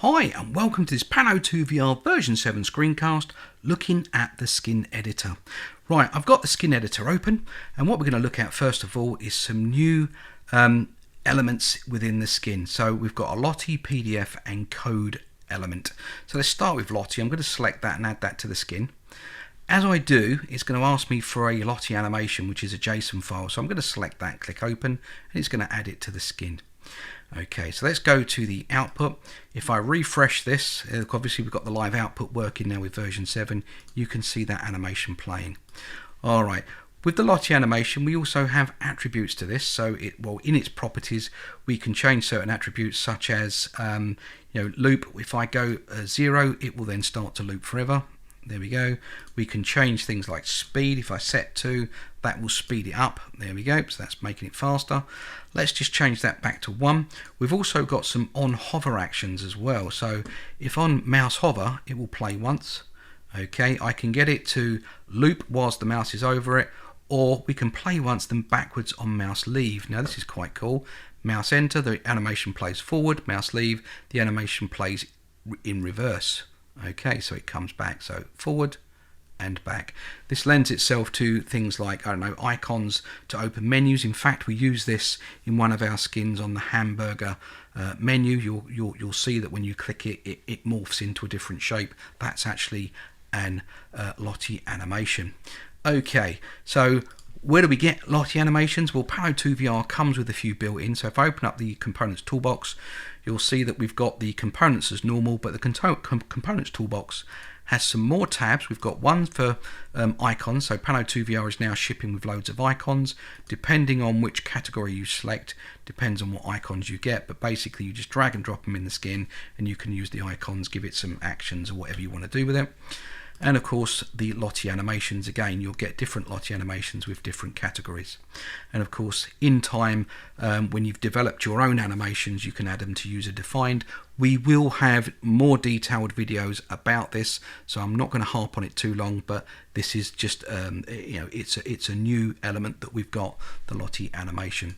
Hi and welcome to this Pano2VR version 7 screencast looking at the skin editor. Right, I've got the skin editor open and what we're going to look at first of all is some new elements within the skin. So we've got a Lottie, PDF and code element. So let's start with Lottie. I'm going to select that and add that to the skin. As I do, it's going to ask me for a Lottie animation, which is a JSON file. So I'm going to select that, click open, and it's going to add it to the skin. Okay, so let's go to the output. If I refresh this, obviously we've got the live output working now with version 7. You can see that animation playing. All right, with the Lottie animation, we also have attributes to this. So, in its properties, we can change certain attributes such as, loop. If I go 0, it will then start to loop forever. There we go. We can change things like speed. If I set 2, that will speed it up. There we go. So that's making it faster. Let's just change that back to 1. We've also got some on hover actions as well. So if on mouse hover, it will play once. Okay, I can get it to loop whilst the mouse is over it, or we can play once then backwards on mouse leave. Now this is quite cool. Mouse enter, the animation plays forward. Mouse leave, the animation plays in reverse. Okay, so it comes back, so forward and back. This lends itself to things like, I don't know, icons to open menus. In fact, we use this in one of our skins on the hamburger menu. You'll see that when you click it, it morphs into a different shape. That's actually an Lottie animation. Okay, so where do we get Lottie animations? Well, Pano2VR comes with a few built-in. So if I open up the components toolbox, you'll see that we've got the components as normal, but the components toolbox has some more tabs. We've got one for icons. So Pano2VR is now shipping with loads of icons. Depending on which category you select, depends on what icons you get. But basically, you just drag and drop them in the skin, and you can use the icons, give it some actions or whatever you want to do with it. And of course the Lottie animations, again you'll get different Lottie animations with different categories. And of course in time, when you've developed your own animations, you can add them to user defined. We will have more detailed videos about this, so I'm not going to harp on it too long, but this is just it's a new element that we've got, the Lottie animation.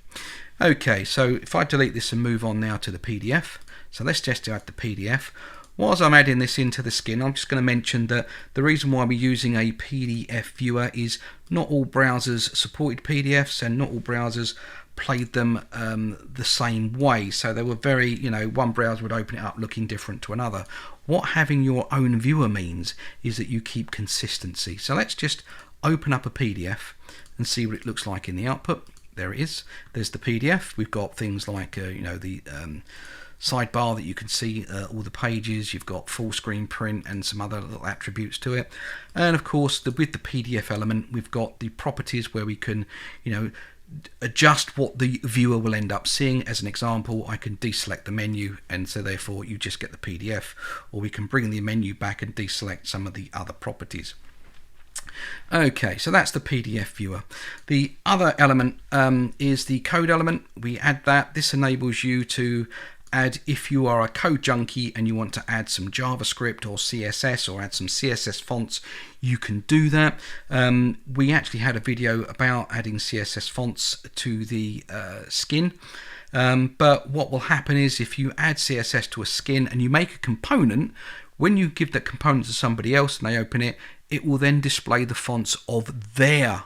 Okay, so if I delete this and move on now to the PDF, so let's just add the PDF. Whilst I'm adding this into the skin, I'm just going to mention that the reason why we're using a PDF viewer is not all browsers supported PDFs and not all browsers played them the same way. So they were very, one browser would open it up looking different to another. What having your own viewer means is that you keep consistency. So let's just open up a PDF and see what it looks like in the output. There it is. There's the PDF. We've got things like, the sidebar that you can see all the pages. You've got full screen print and some other little attributes to it. And of course, with the PDF element, we've got the properties where we can, adjust what the viewer will end up seeing. As an example, I can deselect the menu, and so therefore you just get the PDF, or we can bring the menu back and deselect some of the other properties. Okay, so that's the PDF viewer. The other element is the code element. We add that. This enables you to add, if you are a code junkie and you want to add some JavaScript or CSS or add some CSS fonts, you can do that. We actually had a video about adding CSS fonts to the skin. But what will happen is if you add CSS to a skin and you make a component, when you give that component to somebody else and they open it, it will then display the fonts of their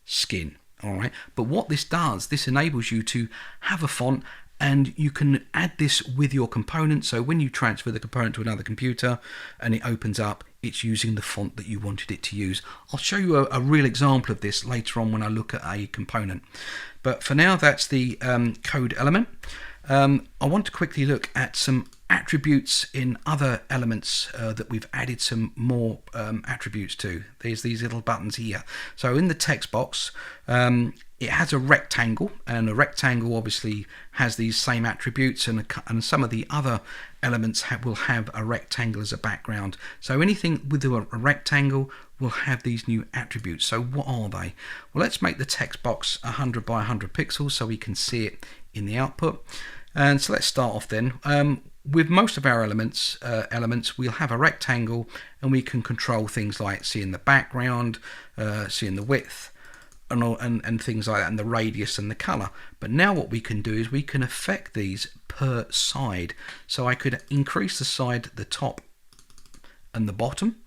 skin. All right. But what this does, this enables you to have a font, and you can add this with your component. So when you transfer the component to another computer and it opens up, it's using the font that you wanted it to use. I'll show you a real example of this later on when I look at a component. But for now, that's the code element. I want to quickly look at some attributes in other elements that we've added some more attributes to. There's these little buttons here. So in the text box, it has a rectangle, and a rectangle obviously has these same attributes, and some of the other elements will have a rectangle as a background. So anything with a rectangle will have these new attributes. So what are they? Well, let's make the text box 100 by 100 pixels so we can see it in the output. And so let's start off then. With most of our elements, we'll have a rectangle, and we can control things like seeing the background, seeing the width, and things like that, and the radius and the color. But now what we can do is we can affect these per side. So I could increase the side, the top and the bottom,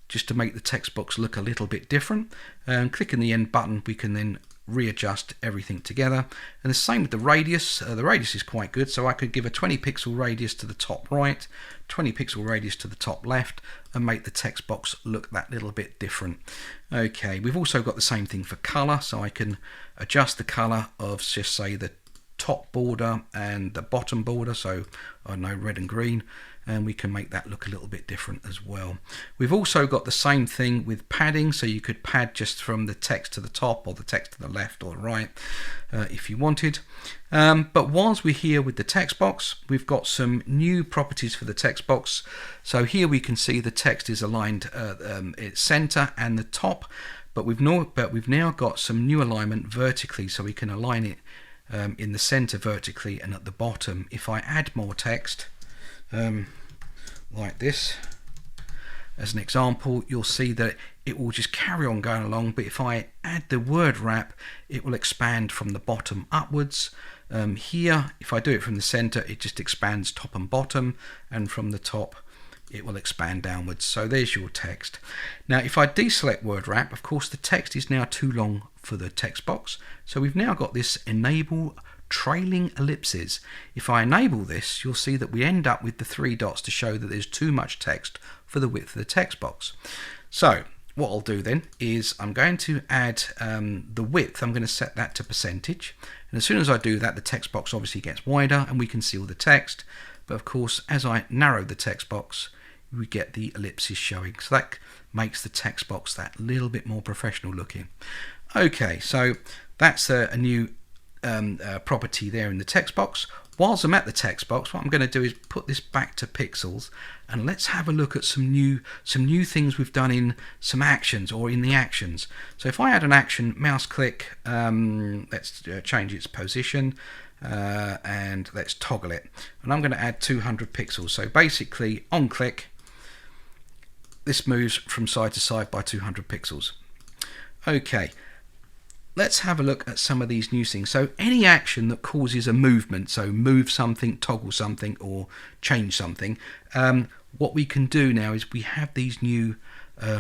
just to make the text box look a little bit different. And clicking the end button, we can then readjust everything together. And the same with the radius. The radius is quite good, so I could give a 20 pixel radius to the top right, 20 pixel radius to the top left, and make the text box look that little bit different. Okay, we've also got the same thing for color, so I can adjust the color of, just say, the top border and the bottom border, so I know, red and green, and we can make that look a little bit different as well. We've also got the same thing with padding, so you could pad just from the text to the top or the text to the left or right if you wanted. But whilst we're here with the text box, we've got some new properties for the text box. So here we can see the text is aligned its center and the top, but we've now got some new alignment vertically, so we can align it in the center vertically and at the bottom. If I add more text, like this as an example, you'll see that it will just carry on going along, but if I add the word wrap, it will expand from the bottom upwards. Here, if I do it from the center, it just expands top and bottom, and from the top it will expand downwards. So there's your text. Now if I deselect word wrap, of course the text is now too long for the text box, so we've now got this enable trailing ellipses. If I enable this, you'll see that we end up with the 3 dots to show that there's too much text for the width of the text box. So what I'll do then is I'm going to add the width. I'm going to set that to percentage, and as soon as I do that, the text box obviously gets wider and we can see all the text. But of course, as I narrow the text box, we get the ellipses showing, so that makes the text box that little bit more professional looking. Okay, so that's a new property there in the text box. Whilst I'm at the text box, what I'm going to do is put this back to pixels, and let's have a look at some new things we've done in some actions, or in the actions. So if I add an action, mouse click, let's change its position, and let's toggle it, and I'm going to add 200 pixels. So basically on click, this moves from side to side by 200 pixels. Okay, let's have a look at some of these new things. So any action that causes a movement, so move something, toggle something, or change something, what we can do now is we have these new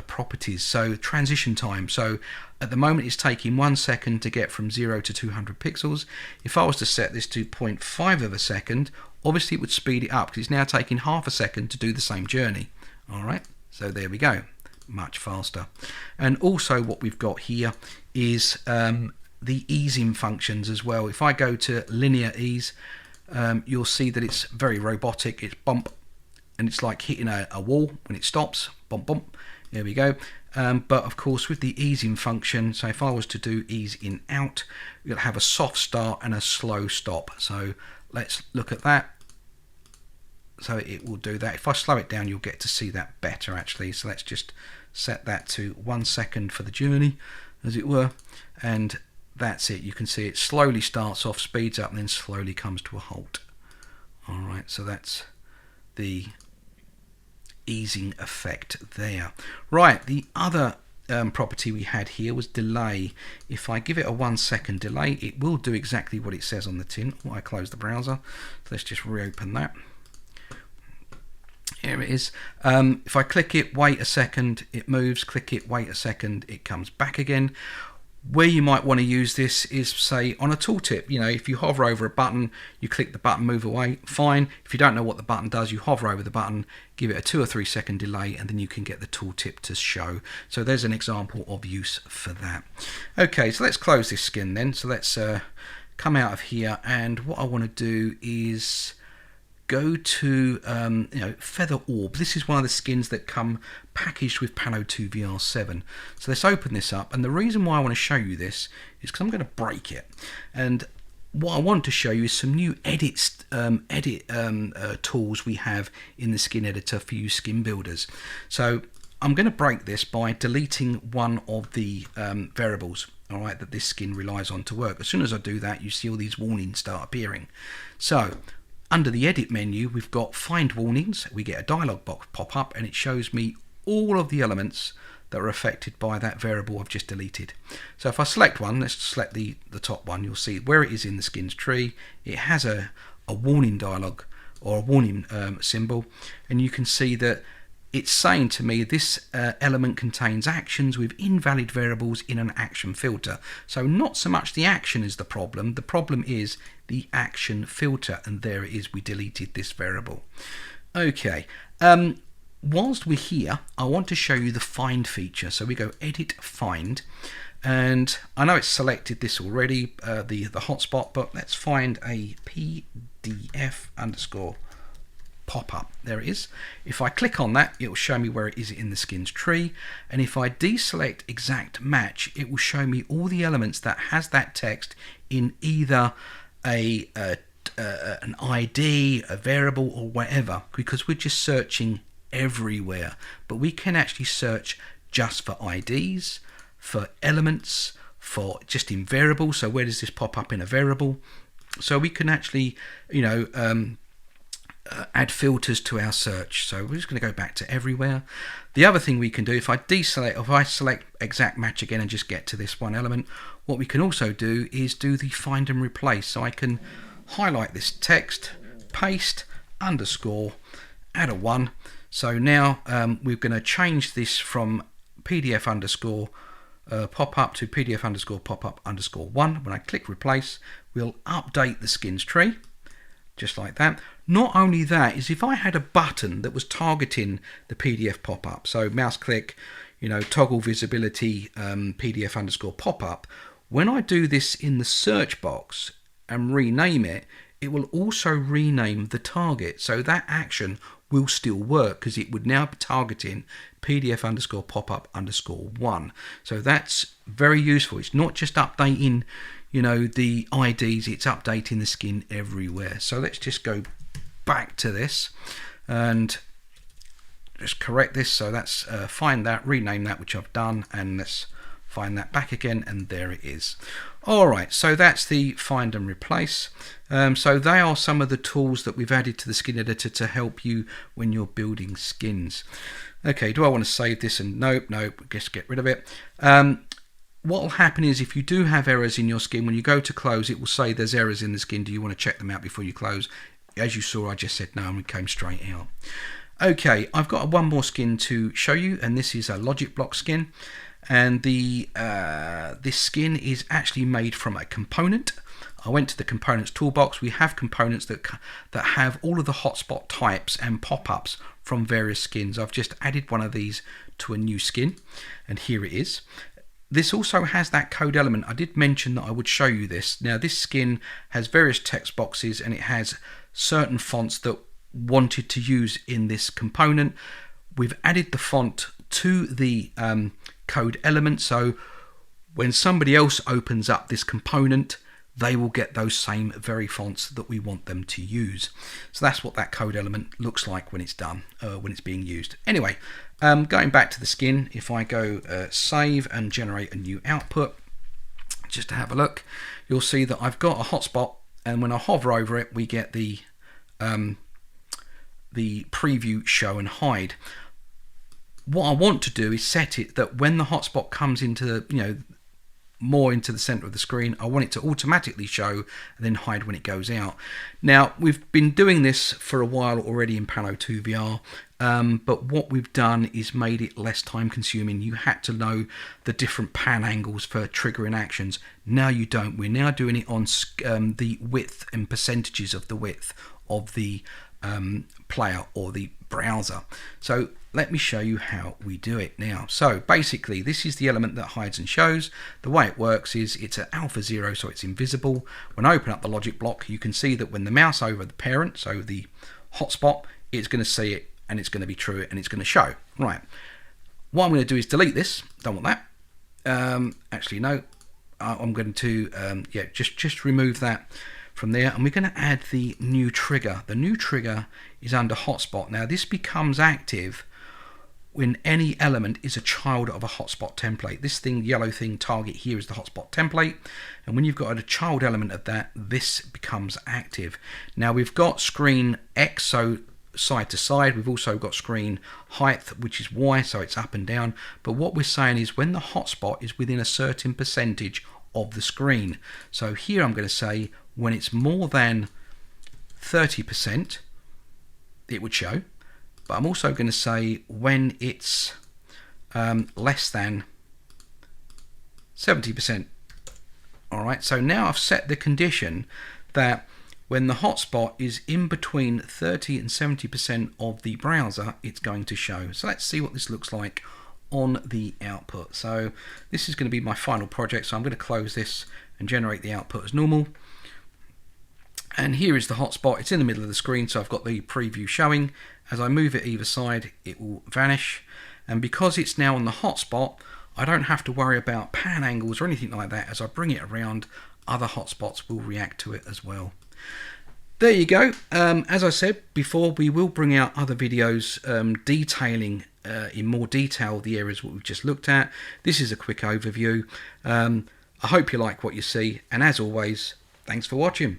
properties. So transition time. So at the moment it's taking 1 second to get from 0 to 200 pixels. If I was to set this to 0.5 of a second, obviously it would speed it up because it's now taking half a second to do the same journey. All right, so there we go, much faster. And also what we've got here is the easing functions as well. If I go to linear ease, you'll see that it's very robotic. It's bump, and it's like hitting a wall when it stops. Bump, bump. There we go. But of course with the easing function, so if I was to do ease in out, you'll have a soft start and a slow stop. So let's look at that. So it will do that. If I slow it down, you'll get to see that better actually. So let's just set that to 1 second for the journey, as it were, and that's it. You can see it slowly starts off, speeds up, and then slowly comes to a halt. All right, so that's the easing effect there. Right, the other property we had here was delay. If I give it a 1 second delay, it will do exactly what it says on the tin. Oh, I close the browser, so let's just reopen that. Here it is. If I click it, wait a second, it moves. Click it, wait a second, it comes back again. Where you might want to use this is, say, on a tooltip. You know, if you hover over a button, you click the button, move away, fine. If you don't know what the button does, you hover over the button, give it a 2 or 3 second delay, and then you can get the tooltip to show. So there's an example of use for that. Okay, so let's close this skin then. So let's come out of here, and what I want to do is go to Feather Orb. This is one of the skins that come packaged with Pano2VR 7. So let's open this up, and the reason why I want to show you this is because I'm going to break it, and what I want to show you is some new edit tools we have in the skin editor for you skin builders. So I'm going to break this by deleting one of the variables, all right, that this skin relies on to work. As soon as I do that, you see all these warnings start appearing. So under the edit menu, we've got find warnings. We get a dialog box pop up, and it shows me all of the elements that are affected by that variable I've just deleted. So if I select one, let's select the top one, you'll see where it is in the skins tree. It has a warning dialog or a warning symbol, and you can see that it's saying to me this element contains actions with invalid variables in an action filter. So not so much the action is the problem is the action filter, and there it is, we deleted this variable. Okay, whilst we're here, I want to show you the find feature. So we go edit find, and I know it's selected this already, the hotspot, but let's find a PDF underscore pop-up. There it is. If I click on that, it will show me where it is in the skins tree, and if I deselect exact match, it will show me all the elements that has that text in either an ID, a variable, or whatever, because we're just searching everywhere. But we can actually search just for IDs, for elements, for just in variables. So where does this pop up in a variable? So we can actually, add filters to our search. So we're just going to go back to everywhere. The other thing we can do, if I select exact match again and just get to this one element, what we can also do is do the find and replace. So I can highlight this text, paste, underscore, add a 1. So now we're going to change this from PDF underscore pop up to PDF underscore pop up underscore 1. When I click replace, we'll update the skins tree. Just like that. Not only that, is if I had a button that was targeting the PDF pop-up, so mouse click, toggle visibility, PDF underscore pop-up, when I do this in the search box and rename it, it will also rename the target. So that action will still work because it would now be targeting PDF underscore pop-up underscore 1. So that's very useful. It's not just updating the IDs, it's updating the skin everywhere. So let's just go back to this and just correct this. So that's find that, rename that, which I've done, and let's find that back again, and there it is. Alright, so that's the find and replace. So they are some of the tools that we've added to the skin editor to help you when you're building skins. Okay, do I want to save this? And nope, just get rid of it. What will happen is if you do have errors in your skin, when you go to close, it will say there's errors in the skin. Do you want to check them out before you close? As you saw, I just said no, and it came straight out. Okay, I've got one more skin to show you, and this is a logic block skin. And this skin is actually made from a component. I went to the components toolbox. We have components that have all of the hotspot types and pop-ups from various skins. I've just added one of these to a new skin, and here it is. This also has that code element. I did mention that I would show you this. Now this skin has various text boxes, and it has certain fonts that wanted to use in this component. We've added the font to the code element, so when somebody else opens up this component, they will get those same very fonts that we want them to use. So that's what that code element looks like when it's done, when it's being used. Anyway, going back to the skin, if I go save and generate a new output, just to have a look, you'll see that I've got a hotspot, and when I hover over it, we get the preview, show and hide. What I want to do is set it that when the hotspot comes into more into the center of the screen, I want it to automatically show and then hide when it goes out. Now we've been doing this for a while already in Pano2VR, but what we've done is made it less time consuming. You had to know the different pan angles for triggering actions. Now you don't. We're now doing it on the width and percentages of the width of the player or the browser. So let me show you how we do it now. So basically this is the element that hides and shows. The way it works is it's an alpha 0, so it's invisible. When I open up the logic block, you can see that when the mouse over the parent, so the hotspot, it's going to see it and it's going to be true and it's going to show. Right, what I'm going to do is delete this. Don't want that. Actually no, I'm going to just remove that from there, and we're going to add the new trigger. The new trigger is under hotspot. Now this becomes active when any element is a child of a hotspot template. This thing, yellow thing, target here is the hotspot template, and when you've got a child element of that, this becomes active. Now we've got screen X, so side to side. We've also got screen height, which is Y, so it's up and down. But what we're saying is when the hotspot is within a certain percentage of the screen. So here I'm going to say when it's more than 30%, it would show. But I'm also going to say when it's less than 70%. Alright, so now I've set the condition that when the hotspot is in between 30 and 70% of the browser, it's going to show. So let's see what this looks like on the output. So this is going to be my final project, so I'm going to close this and generate the output as normal. And here is the hotspot. It's in the middle of the screen, so I've got the preview showing. As I move it either side, it will vanish. And because it's now on the hotspot, I don't have to worry about pan angles or anything like that. As I bring it around, other hotspots will react to it as well. There you go. As I said before, we will bring out other videos detailing in more detail the areas what we've just looked at. This is a quick overview. I hope you like what you see, and as always, thanks for watching.